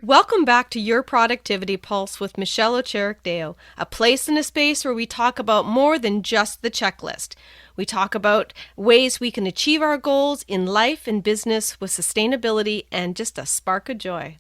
Welcome back to Your Productivity Pulse with Michelle Oucharek-Deo, a place and a space where we talk about more than just the checklist. We talk about ways we can achieve our goals in life and business with sustainability and just a spark of joy.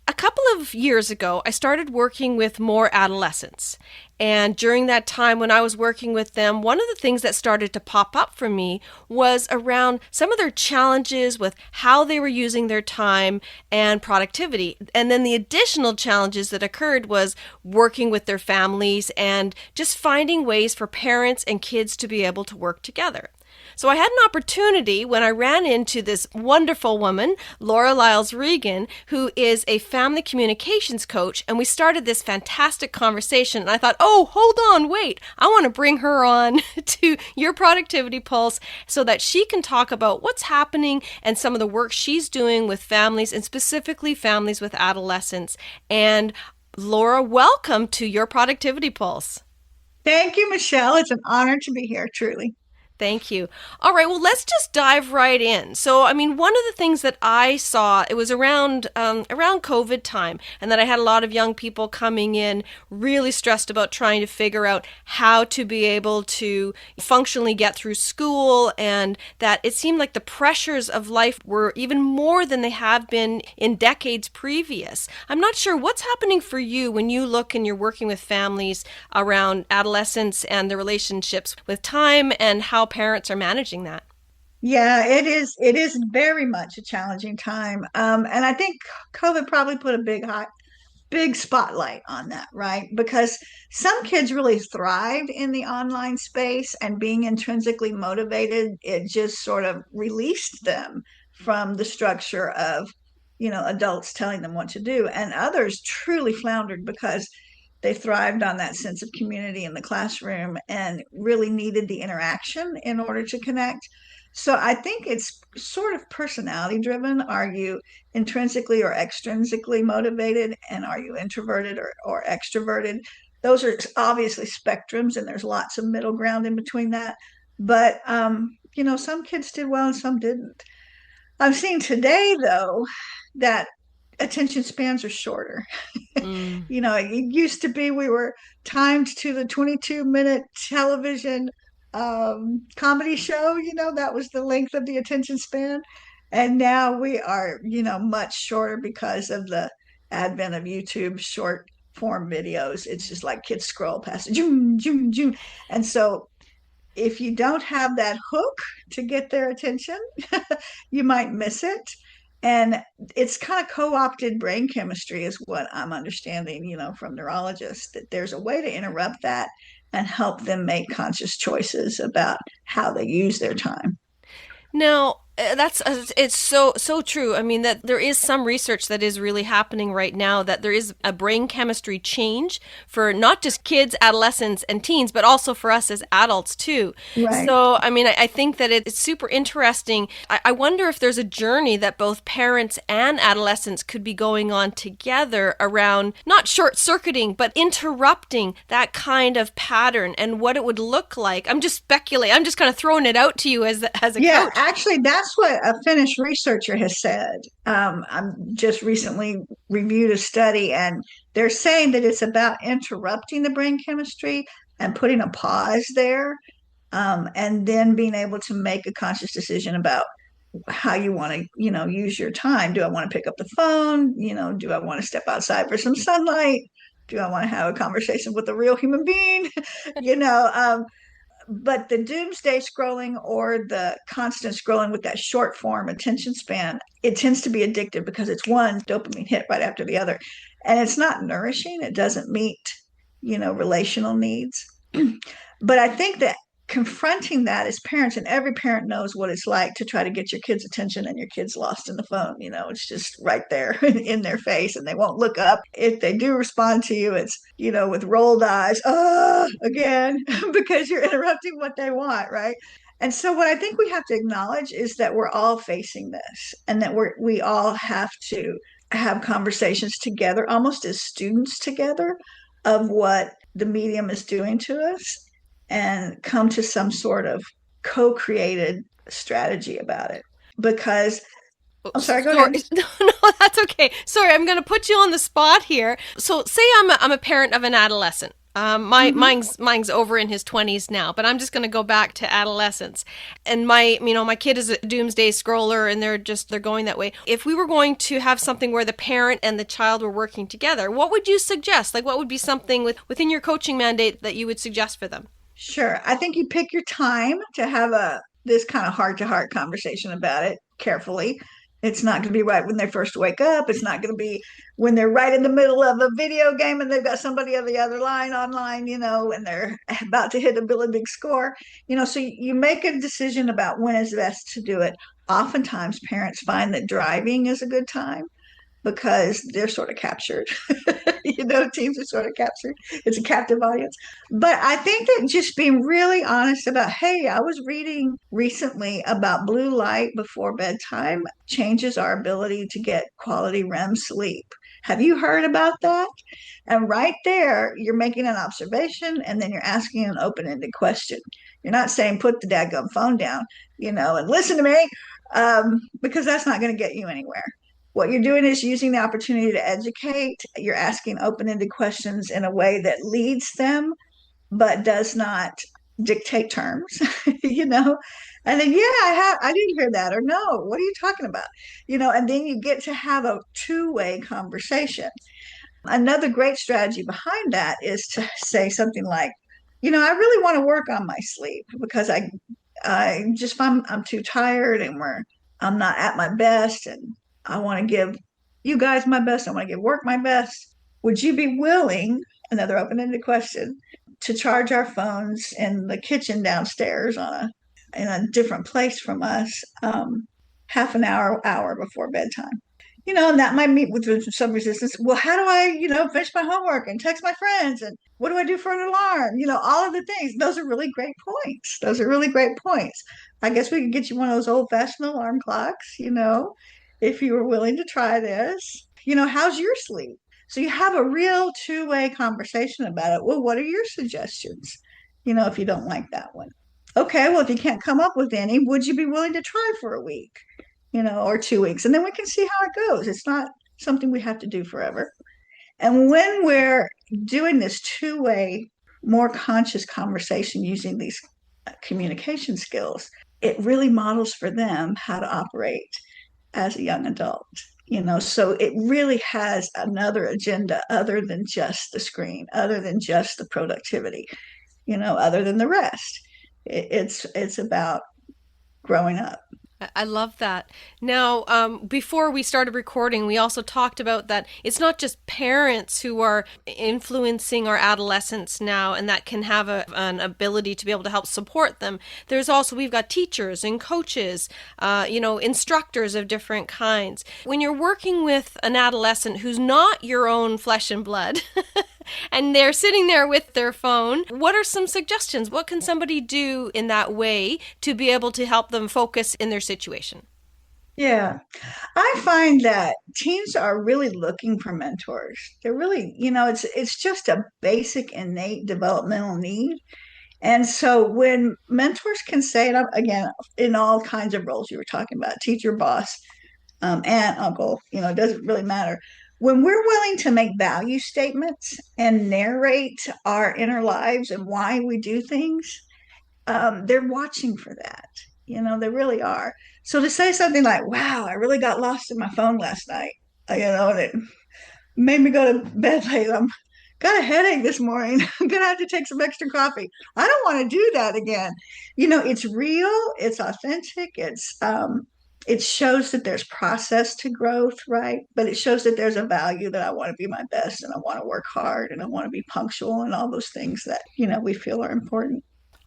A couple of years ago, I started working with more adolescents. And during that time when I was working with them, one of the things that started to pop up for me was around some of their challenges with how they were using their time and productivity. And then the additional challenges that occurred was working with their families and just finding ways for parents and kids to be able to work together. So I had an opportunity when I ran into this wonderful woman, Laura Lyles Reagan, who is a family communications coach, and we started this fantastic conversation. And I thought, oh, hold on, wait, I want to bring her on to Your Productivity Pulse so that she can talk about what's happening and some of the work she's doing with families, and specifically families with adolescents. And Laura, welcome to Your Productivity Pulse. Thank you, Michelle. It's an honor to be here, truly. Thank you. All right, well, let's just dive right in. So, I mean, one of the things that I saw, it was around COVID time, and that I had a lot of young people coming in really stressed about trying to figure out how to be able to functionally get through school, and that it seemed like the pressures of life were even more than they have been in decades previous. I'm not sure what's happening for you when you look and you're working with families around adolescence and the relationships with time and how parents are managing that. Yeah, it is. It is very much a challenging time, and I think COVID probably put a big spotlight on that, right? Because some kids really thrived in the online space, and being intrinsically motivated, it just sort of released them from the structure of, adults telling them what to do, and others truly floundered because they thrived on that sense of community in the classroom and really needed the interaction in order to connect. So I think it's sort of personality driven. Are you intrinsically or extrinsically motivated? And are you introverted or extroverted? Those are obviously spectrums, and there's lots of middle ground in between that. But, some kids did well and some didn't. I'm seeing today, though, that attention spans are shorter. Mm. It used to be we were timed to the 22-minute television comedy show. That was the length of the attention span. And now we are, much shorter because of the advent of YouTube short form videos. It's just like kids scroll past it, zoom, zoom, zoom. And so if you don't have that hook to get their attention, you might miss it. And it's kind of co-opted brain chemistry is what I'm understanding, from neurologists, that there's a way to interrupt that and help them make conscious choices about how they use their time. Now, that's it's so true. I mean that there is some research that is really happening right now that there is a brain chemistry change for not just kids, adolescents, and teens, but also for us as adults too. Right. So, I mean, I think that it's super interesting. I wonder if there's a journey that both parents and adolescents could be going on together around not short circuiting, but interrupting that kind of pattern and what it would look like. I'm just speculating. I'm just kind of throwing it out to you as a Yeah, coach. actually, that's what a Finnish researcher has said. I'm just recently reviewed a study, and they're saying that it's about interrupting the brain chemistry and putting a pause there, and then being able to make a conscious decision about how you want to, use your time. Do I want to pick up the phone? Do I want to step outside for some sunlight? Do I want to have a conversation with a real human being? you know, um, but the doomsday scrolling or the constant scrolling with that short form attention span, it tends to be addictive because it's one dopamine hit right after the other. And it's not nourishing. It doesn't meet, relational needs. But I think that confronting that as parents, and every parent knows what it's like to try to get your kids' attention and your kids lost in the phone. It's just right there in their face, and they won't look up. If they do respond to you, it's, with rolled eyes, again, because you're interrupting what they want, right? And so what I think we have to acknowledge is that we're all facing this, and that we all have to have conversations together, almost as students together, of what the medium is doing to us, and come to some sort of co-created strategy about it. Because I'm sorry, go Sorry, ahead. no, that's okay. Sorry, I'm going to put you on the spot here. So, say I'm a parent of an adolescent. Hmm. Mine's over in his 20s now, but I'm just going to go back to adolescence. And my kid is a doomsday scroller, and they're going that way. If we were going to have something where the parent and the child were working together, what would you suggest? Like, what would be something within your coaching mandate that you would suggest for them? Sure. I think you pick your time to have a this kind of heart to heart conversation about it carefully. It's not going to be right when they first wake up. It's not going to be when they're right in the middle of a video game and they've got somebody on the other line online, and they're about to hit a really big score. So you make a decision about when is best to do it. Oftentimes, parents find that driving is a good time because they're sort of captured. Teams are sort of captured. It's a captive audience. But I think that just being really honest about, hey, I was reading recently about blue light before bedtime changes our ability to get quality REM sleep. Have you heard about that? And right there, you're making an observation and then you're asking an open ended question. You're not saying put the dadgum phone down, and listen to me, because that's not going to get you anywhere. What you're doing is using the opportunity to educate. You're asking open ended questions in a way that leads them, but does not dictate terms, you know? And then, yeah, I didn't hear that, or no, what are you talking about? And then you get to have a two-way conversation. Another great strategy behind that is to say something like, I really want to work on my sleep because I just find I'm too tired and I'm not at my best, and I want to give you guys my best. I want to give work my best. Would you be willing, another open-ended question, to charge our phones in the kitchen downstairs in a different place from us, half an hour before bedtime? And that might meet with some resistance. Well, how do I, finish my homework and text my friends? And what do I do for an alarm? All of the things. Those are really great points. Those are really great points. I guess we could get you one of those old-fashioned alarm clocks, if you were willing to try this. How's your sleep? So you have a real two-way conversation about it. Well, what are your suggestions? If you don't like that one. Okay, well, if you can't come up with any, would you be willing to try for a week? Or 2 weeks, and then we can see how it goes. It's not something we have to do forever. And when we're doing this two-way, more conscious conversation using these communication skills, it really models for them how to operate as a young adult. So it really has another agenda other than just the screen, other than just the productivity, other than the rest. It's about growing up. I love that. Now, before we started recording, we also talked about that it's not just parents who are influencing our adolescents now, and that can have an ability to be able to help support them. We've got teachers and coaches, instructors of different kinds. When you're working with an adolescent who's not your own flesh and blood, and they're sitting there with their phone, what are some suggestions? What can somebody do in that way to be able to help them focus in their situation? Yeah, I find that teens are really looking for mentors. They're really, it's just a basic innate developmental need. And so when mentors can say it, again, in all kinds of roles you were talking about, teacher, boss, aunt, uncle, it doesn't really matter. When we're willing to make value statements and narrate our inner lives and why we do things, they're watching for that. They really are. So to say something like, wow, I really got lost in my phone last night, and it made me go to bed late. I'm got a headache this morning. I'm gonna have to take some extra coffee. I don't want to do that again. It's real, it's authentic, it shows that there's process to growth, right? But it shows that there's a value that I want to be my best and I want to work hard and I want to be punctual and all those things that, we feel are important.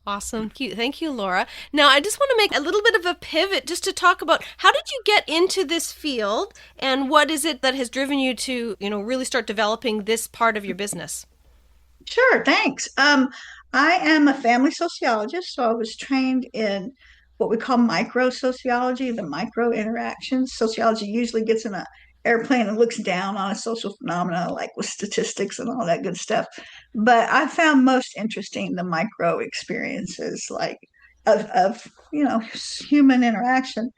Awesome. Thank you, Laura. Now, I just want to make a little bit of a pivot just to talk about how did you get into this field and what is it that has driven you to, really start developing this part of your business? Sure, thanks. I am a family sociologist, so I was trained in what we call micro sociology, the micro interactions. Sociology usually gets in an airplane and looks down on a social phenomena like with statistics and all that good stuff. But I found most interesting the micro experiences like of human interaction.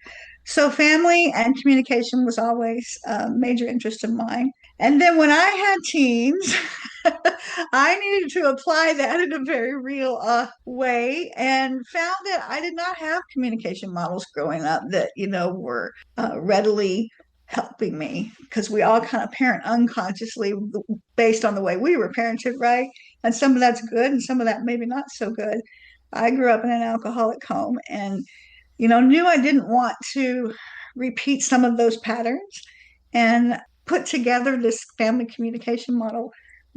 So family and communication was always a major interest of mine. And then when I had teens, I needed to apply that in a very real way and found that I did not have communication models growing up that, were readily helping me because we all kind of parent unconsciously based on the way we were parented, right? And some of that's good and some of that maybe not so good. I grew up in an alcoholic home and knew I didn't want to repeat some of those patterns and put together this family communication model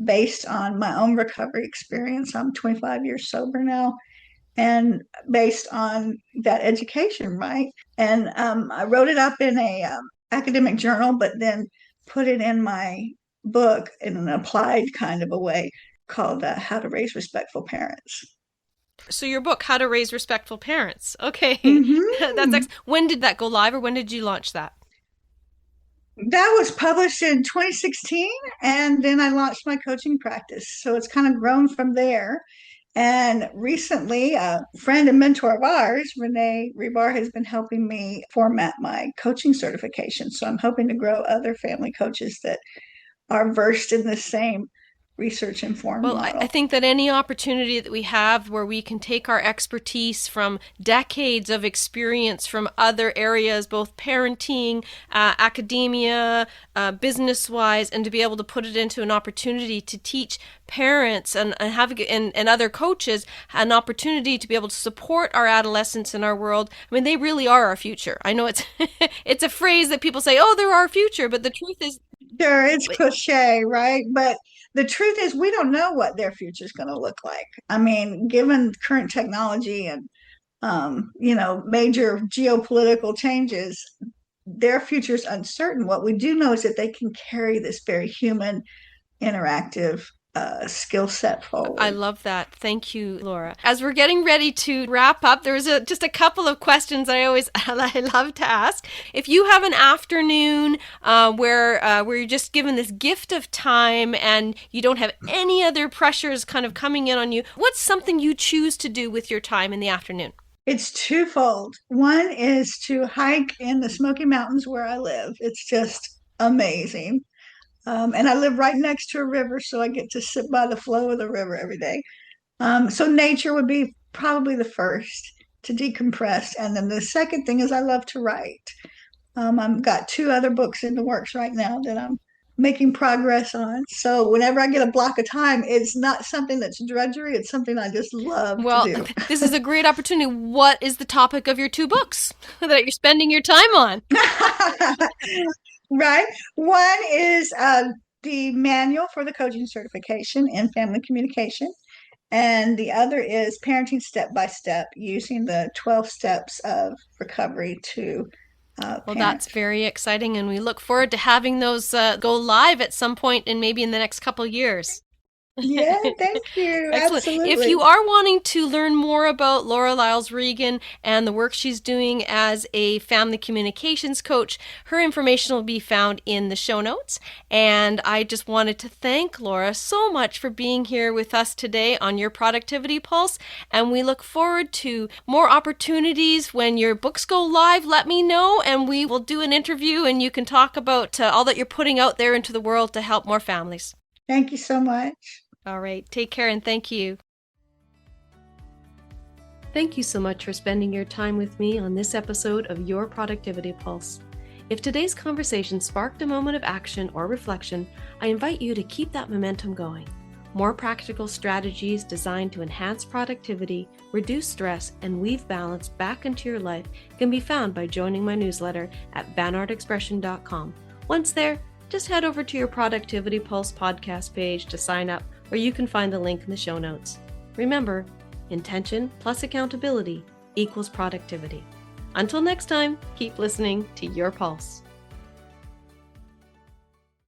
based on my own recovery experience. I'm 25 years sober now, and based on that education, right? And I wrote it up in a academic journal, but then put it in my book in an applied kind of a way called How to Raise Respectful Parents. So your book, How to Raise Respectful Parents. Okay. Mm-hmm. When did that go live, or when did you launch that? That was published in 2016, and then I launched my coaching practice. So it's kind of grown from there. And recently, a friend and mentor of ours, Renee Rebar, has been helping me format my coaching certification. So I'm hoping to grow other family coaches that are versed in the same research informed Well, I model. think that any opportunity that we have where we can take our expertise from decades of experience from other areas, both parenting, academia, business wise, and to be able to put it into an opportunity to teach parents and other coaches an opportunity to be able to support our adolescents in our world. I mean, they really are our future. I know it's it's a phrase that people say, "Oh, they're our future," but the truth is, Sure, it's cliche, right? But the truth is, we don't know what their future is going to look like. I mean, given current technology and major geopolitical changes, their future is uncertain. What we do know is that they can carry this very human, interactive skill set I forward. love that. Thank you, Laura. As we're getting ready to wrap up, there's just a couple of questions I love to ask. If you have an afternoon where you're just given this gift of time and you don't have any other pressures kind of coming in on you, what's something you choose to do with your time in the afternoon? It's twofold. One is to hike in the Smoky Mountains where I live. It's just amazing. And I live right next to a river, so I get to sit by the flow of the river every day. So nature would be probably the first to decompress. And then the second thing is I love to write. I've got two other books in the works right now that I'm making progress on. So whenever I get a block of time, it's not something that's drudgery. It's something I just love to Well, do. this is a great opportunity. What is the topic of your two books that you're spending your time on? Right. One is the manual for the coaching certification in family communication. And the other is parenting step by step, using the 12 steps of recovery to Well, parent. that's very exciting, and we look forward to having those go live at some point in maybe in the next couple years. Yeah, thank you. Excellent. If Absolutely. you are wanting to learn more about Laura Lyles Reagan and the work she's doing as a family communications coach, her information will be found in the show notes. And I just wanted to thank Laura so much for being here with us today on your Productivity Pulse. And we look forward to more opportunities when your books go live. Let me know, and we will do an interview, and you can talk about all that you're putting out there into the world to help more families. Thank you so much. All right. Take care and thank you. Thank you so much for spending your time with me on this episode of Your Productivity Pulse. If today's conversation sparked a moment of action or reflection, I invite you to keep that momentum going. More practical strategies designed to enhance productivity, reduce stress, and weave balance back into your life can be found by joining my newsletter at vanartexpression.com. Once there, just head over to your Productivity Pulse podcast page to sign up, or you can find the link in the show notes. Remember, intention plus accountability equals productivity. Until next time, keep listening to your pulse.